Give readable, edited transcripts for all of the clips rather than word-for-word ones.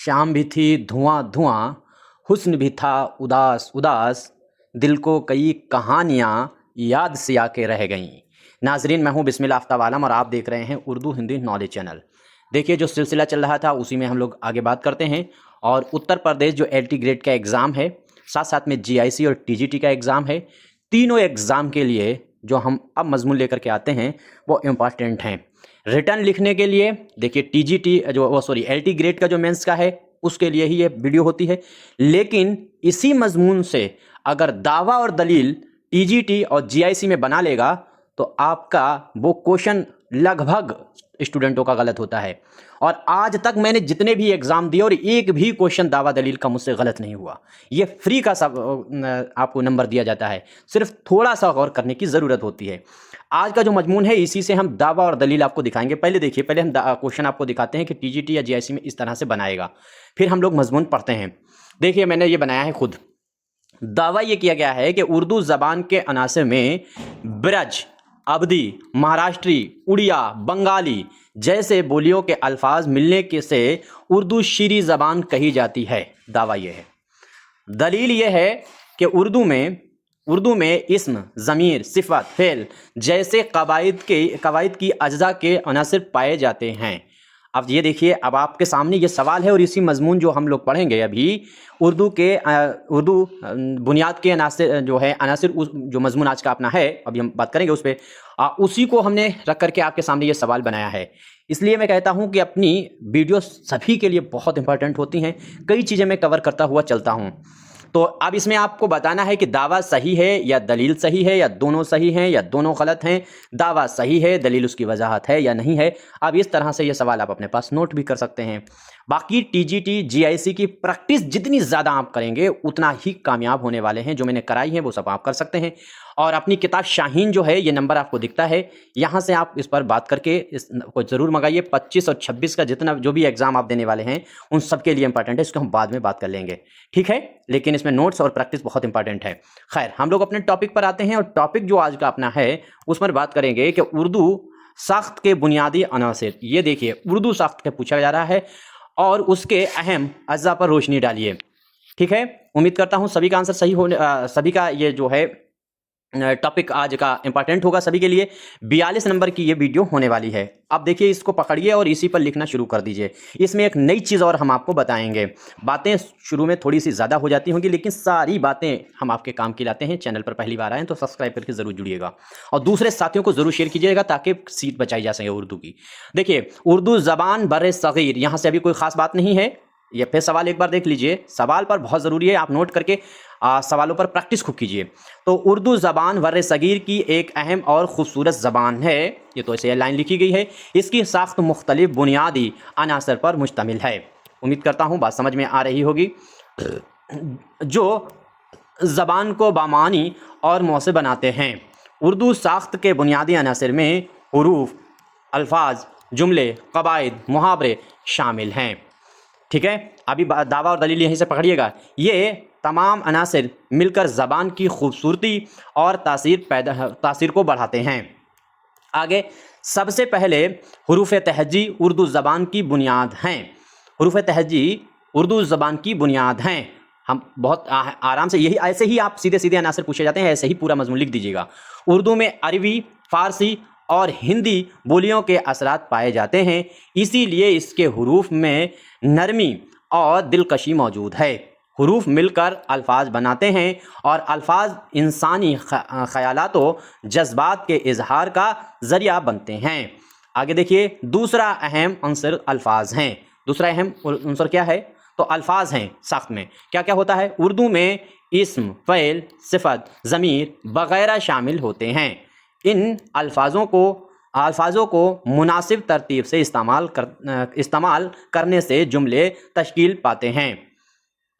शाम भी थी धुआं धुआं, हुस्न भी था उदास उदास, दिल को कई कहानियाँ याद से आके रह गईं। नाजरीन, मैं हूँ बिस्मिल्लाह आफ्ताब आलम और आप देख रहे हैं उर्दू हिंदी नॉलेज चैनल। देखिए, जो सिलसिला चल रहा था उसी में हम लोग आगे बात करते हैं। और उत्तर प्रदेश जो LT ग्रेड का एग्ज़ाम है, साथ साथ में GIC और TGT का एग्ज़ाम है, तीनों एग्ज़ाम के लिए जो हम अब मजमून लेकर के आते हैं वो इम्पॉर्टेंट हैं। रिटर्न लिखने के लिए देखिए TGT LT ग्रेड का जो मेंस का है उसके लिए ही ये वीडियो होती है, लेकिन इसी मजमून से अगर दावा और दलील TGT और GIC में बना लेगा तो आपका वो क्वेश्चन लगभग स्टूडेंटों का गलत होता है। और आज तक मैंने जितने भी एग्ज़ाम दिए और एक भी क्वेश्चन दावा दलील का मुझसे गलत नहीं हुआ। ये फ्री का सब आपको नंबर दिया जाता है, सिर्फ थोड़ा सा गौर करने की ज़रूरत होती है। आज का जो मजमून है इसी से हम दावा और दलील आपको दिखाएंगे। पहले देखिए, पहले हम क्वेश्चन आपको दिखाते हैं कि TGT या GIC में इस तरह से बनाएगा, फिर हम लोग मजमून पढ़ते हैं। देखिए, मैंने ये बनाया है खुद। दावा ये किया गया है कि उर्दू ज़बान के अनासर में ब्रज, अवधी, महाराष्ट्री, उड़िया, बंगाली जैसे बोलियों के अल्फाज मिलने के से उर्दू शीरी ज़बान कही जाती है। दावा ये है। दलील ये है कि उर्दू में इस्म, ज़मीर, सिफ़त, फ़ेल जैसे कवायद की अज्जा के अनासर पाए जाते हैं। अब ये देखिए, अब आपके सामने ये सवाल है और इसी मजमून जो हम लोग पढ़ेंगे अभी उर्दू बुनियाद के अनासर जो है अनासर, जो मजमून आज का अपना है अभी हम बात करेंगे उस पर, उसी को हमने रख करके आपके सामने ये सवाल बनाया है। इसलिए मैं कहता हूँ कि अपनी वीडियो सभी के लिए बहुत इंपॉर्टेंट होती हैं। कई चीज़ें मैं कवर करता हुआ चलता हूँ। तो अब इसमें आपको बताना है कि दावा सही है या दलील सही है, या दोनों सही हैं या दोनों गलत हैं, दावा सही है, दलील उसकी वजाहत है या नहीं है। अब इस तरह से ये सवाल आप अपने पास नोट भी कर सकते हैं। बाकी TGT GIC की प्रैक्टिस जितनी ज़्यादा आप करेंगे उतना ही कामयाब होने वाले हैं। जो मैंने कराई है वो सब आप कर सकते हैं। और अपनी किताब शाहीन जो है, ये नंबर आपको दिखता है, यहाँ से आप इस पर बात करके इसको ज़रूर मंगाइए। 25 और 26 का जितना जो भी एग्ज़ाम आप देने वाले हैं उन सब के लिए इंपॉर्टेंट है, इसको हम बाद में बात कर लेंगे, ठीक है। लेकिन इसमें नोट्स और प्रैक्टिस बहुत इंपॉर्टेंट है। खैर, हम लोग अपने टॉपिक पर आते हैं और टॉपिक जो आज का अपना है उस पर बात करेंगे कि उर्दू साख्त के बुनियादी अनासिर। ये देखिए, उर्दू साख्त का पूछा जा रहा है और उसके अहम अज्जा पर रोशनी डालिए, ठीक है। उम्मीद करता हूँ सभी का आंसर सही होने, सभी का ये जो है टॉपिक आज का इंपॉर्टेंट होगा सभी के लिए। 42 नंबर की ये वीडियो होने वाली है। अब देखिए, इसको पकड़िए और इसी पर लिखना शुरू कर दीजिए। इसमें एक नई चीज़ और हम आपको बताएंगे। बातें शुरू में थोड़ी सी ज़्यादा हो जाती होंगी, लेकिन सारी बातें हम आपके काम की लाते हैं। चैनल पर पहली बार आए हैं तो सब्सक्राइब करके ज़रूर जुड़िएगा और दूसरे साथियों को ज़रूर शेयर कीजिएगा ताकि सीट बचाई जा सके उर्दू की। देखिए, उर्दू ज़बान बर सग़ीर, यहाँ से अभी कोई ख़ास बात नहीं है। ये फिर सवाल एक बार देख लीजिए, सवाल पर बहुत ज़रूरी है, आप नोट करके सवालों पर प्रैक्टिस खूब कीजिए। तो उर्दू ज़बान वर सग़ीर की एक अहम और ख़ूबसूरत ज़बान है। ये तो ऐसे लाइन लिखी गई है। इसकी साख्त मुख्तलिफ बुनियादी अनासर पर मुश्तमिल है। उम्मीद करता हूँ बात समझ में आ रही होगी। जो ज़बान को बामानी और मौसे बनाते हैं। उर्दू साख्त के बुनियादी अनासर में हुरूफ, अल्फाज, जुमले, कवायद, मुहावरे शामिल हैं, ठीक है। अभी दावा और दलील यहीं से पकड़िएगा। ये तमाम अनासर मिलकर ज़बान की खूबसूरती और तासीर को बढ़ाते हैं। आगे, सबसे पहले हुरूफ तहजी उर्दू ज़बान की बुनियाद हैं। हुरूफ तहजी उर्दू ज़बान की बुनियाद हैं। हम बहुत आराम से, यही ऐसे ही आप सीधे सीधे अनासर पूछे जाते हैं, ऐसे ही पूरा मजमून लिख दीजिएगा। उर्दू में अरबी, फ़ारसी और हिंदी बोलियों के असरात पाए जाते हैं, इसीलिए इसके हुरूफ में नरमी और दिलकशी मौजूद है। हुरूफ मिलकर अल्फाज बनाते हैं और अल्फाज इंसानी ख़यालात व जज्बात के इजहार का ज़रिया बनते हैं। आगे देखिए, दूसरा अहम अंसर अल्फाज हैं। दूसरा अहम अंसर क्या है? तो अल्फाज हैं। साख्त में क्या क्या होता है? उर्दू में इस्म, फ़ेल, सिफ़त, ज़मीर वग़ैरह शामिल होते हैं। इन अल्फाजों को मुनासिब तरतीब से इस्तेमाल करने से जुमले तश्कील पाते हैं।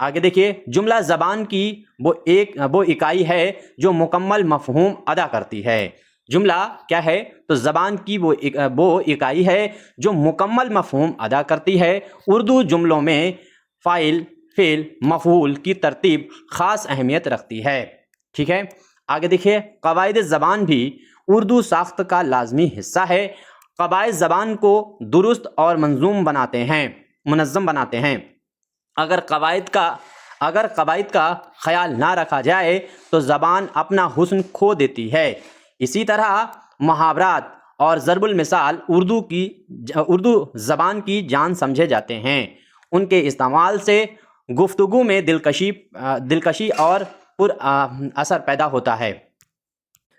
आगे देखिए, जुमला ज़बान की वो इकाई है जो मुकम्मल मफ़हूम अदा करती है। जुमला क्या है? तो ज़बान की वो इकाई है जो मुकम्मल मफ़हूम अदा करती है। उर्दू जुमलों में फ़ाइल, फ़ेल, मफ़ऊल की तरतीब ख़ास अहमियत रखती है। ठीक है। आगे देखिए, क़वाइद ज़बान भी उर्दू साख्त का लाज़मी हिस्सा है। क़वाइद ज़बान को दुरुस्त और मुनज़्ज़म बनाते हैं। अगर कवायद का ख्याल ना रखा जाए तो ज़बान अपना हुस्न खो देती है। इसी तरह मुहावरात और ज़रबुल मिसाल उर्दू ज़बान की जान समझे जाते हैं। उनके इस्तेमाल से गुफ्तगू में दिलकशी और असर पैदा होता है।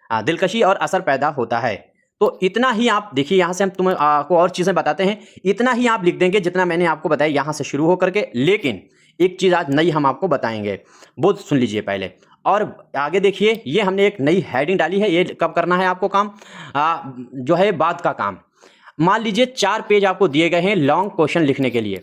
दिलकशी और असर पैदा होता है। तो इतना ही आप देखिए, यहाँ से हम आपको और चीज़ें बताते हैं। इतना ही आप लिख देंगे जितना मैंने आपको बताया यहाँ से शुरू होकर के। लेकिन एक चीज़ आज नई हम आपको बताएंगे, वो सुन लीजिए पहले। और आगे देखिए, ये हमने एक नई हेडिंग डाली है। ये कब करना है आपको काम, जो है बाद का काम। मान लीजिए 4 पेज आपको दिए गए हैं लॉन्ग क्वेश्चन लिखने के लिए,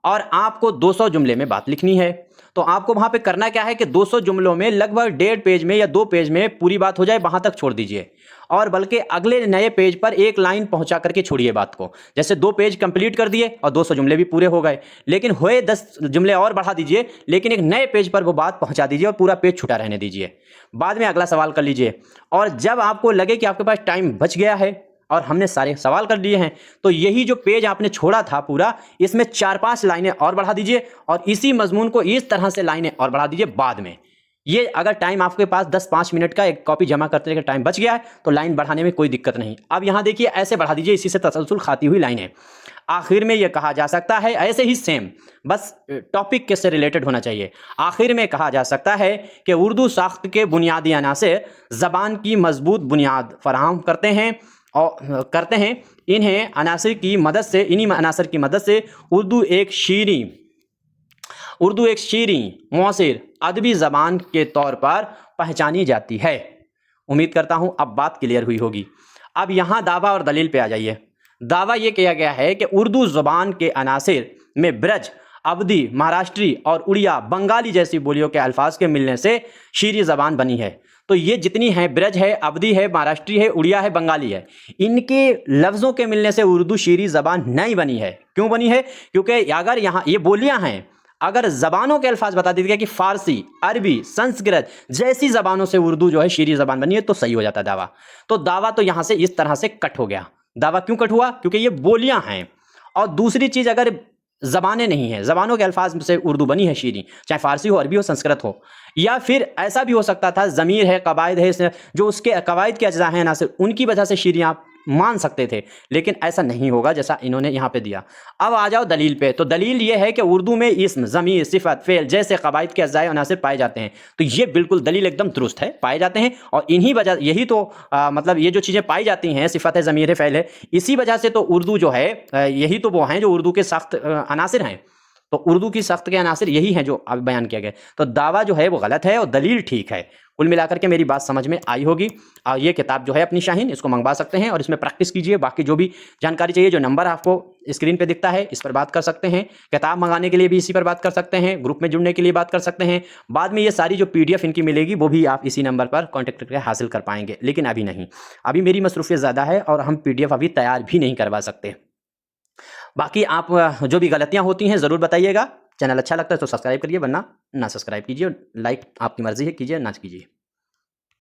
और आपको 200 जुमले में बात लिखनी है। तो आपको वहाँ पे करना क्या है कि 200 जुमलों में लगभग 1.5 पेज में या 2 पेज में पूरी बात हो जाए, वहाँ तक छोड़ दीजिए। और बल्कि अगले नए पेज पर एक लाइन पहुँचा करके छोड़िए बात को। जैसे 2 पेज कंप्लीट कर दिए और 200 जुमले भी पूरे हो गए, लेकिन हुए 10 जुमले और बढ़ा दीजिए, लेकिन एक नए पेज पर वो बात पहुँचा दीजिए और पूरा पेज छूटा रहने दीजिए। बाद में अगला सवाल कर लीजिए। और जब आपको लगे कि आपके पास टाइम बच गया है और हमने सारे सवाल कर लिए हैं, तो यही जो पेज आपने छोड़ा था पूरा, इसमें 4-5 लाइनें और बढ़ा दीजिए और इसी मजमून को इस तरह से लाइनें और बढ़ा दीजिए बाद में। ये अगर टाइम आपके पास 10-5 मिनट का एक कॉपी जमा करते का टाइम बच गया है तो लाइन बढ़ाने में कोई दिक्कत नहीं। अब यहाँ देखिए, ऐसे बढ़ा दीजिए, इसी से तसलसल खाती हुई लाइनें। आखिर में यह कहा जा सकता है, ऐसे ही सेम, बस टॉपिक के से रिलेटेड होना चाहिए। आखिर में कहा जा सकता है कि उर्दू साख्त के बुनियादी अनासर ज़बान की मजबूत बुनियाद फराहम करते हैं। इन्हीं अनासर की मदद से उर्दू एक शीरी मुअस्सिर अदबी ज़बान के तौर पर पहचानी जाती है। उम्मीद करता हूँ अब बात क्लियर हुई होगी। अब यहाँ दावा और दलील पे आ जाइए। दावा ये किया गया है कि उर्दू ज़बान के अनासर में ब्रज, अवधी, महाराष्ट्री और उड़िया, बंगाली जैसी बोलियों के अल्फाज के मिलने से शीरी ज़बान बनी है। तो ये जितनी हैं, ब्रज है, अवधी है, महाराष्ट्री है, उड़िया है, बंगाली है, इनके लफ्ज़ों के मिलने से उर्दू शीरी ज़बान नहीं बनी है। क्यों बनी है? क्योंकि अगर यहाँ ये बोलियाँ हैं, अगर ज़बानों के अल्फाज बता दीजिएगा कि फ़ारसी, अरबी, संस्कृत जैसी ज़बानों से उर्दू जो है शीरी ज़बान बनी है, तो सही हो जाता दावा। तो दावा तो यहाँ से इस तरह से कट हो गया। दावा क्यों कट हुआ? क्योंकि ये बोलियाँ हैं। और दूसरी चीज़, अगर ज़बानें नहीं हैं, ज़बानों के अल्फाज से उर्दू बनी है शीरी, चाहे फ़ारसी हो, अरबी हो, संस्कृत हो, या फिर ऐसा भी हो सकता था ज़मीर है, कवायद है, जो उसके कवायद के अज्जा हैं ना, सिर्फ उनकी वजह से शीरी आप मान सकते थे। लेकिन ऐसा नहीं होगा जैसा इन्होंने यहाँ पे दिया। अब आ जाओ दलील पे। तो दलील ये है कि उर्दू में इस्म, ज़मीर, सिफ़त, फ़ेल जैसे कवायद के अज्जा अनासर पाए जाते हैं। तो ये बिल्कुल दलील एकदम दुरुस्त है, पाए जाते हैं। और इन्हीं वजह, यही तो मतलब ये जो चीज़ें पाई जाती हैं, सिफ़त है, ज़मीर है, फ़ेल है, इसी वजह से तो उर्दू जो है, यही तो वो हैं जो उर्दू के सख्त अनासर हैं। तो उर्दू की सख्त के अनासर यही हैं जो अब बयान किया गया। तो दावा जो है वो गलत है और दलील ठीक है। कुल मिलाकर के मेरी बात समझ में आई होगी। और ये किताब जो है अपनी शाहीन, इसको मंगवा सकते हैं और इसमें प्रैक्टिस कीजिए। बाकी जो भी जानकारी चाहिए, जो नंबर आपको स्क्रीन पे दिखता है, इस पर बात कर सकते हैं। किताब मंगाने के लिए भी इसी पर बात कर सकते हैं। ग्रुप में जुड़ने के लिए बात कर सकते हैं। बाद में ये सारी जो PDF इनकी मिलेगी, वो भी आप इसी नंबर पर कॉन्टैक्ट करके हासिल कर पाएंगे। लेकिन अभी नहीं, अभी मेरी मसरूफियत ज़्यादा है और हम PDF अभी तैयार भी नहीं करवा सकते। बाकी आप जो भी गलतियाँ होती हैं ज़रूर बताइएगा। चैनल अच्छा लगता है तो सब्सक्राइब करिए, वरना ना सब्सक्राइब कीजिए। लाइक आपकी मर्ज़ी है, कीजिए ना कीजिए।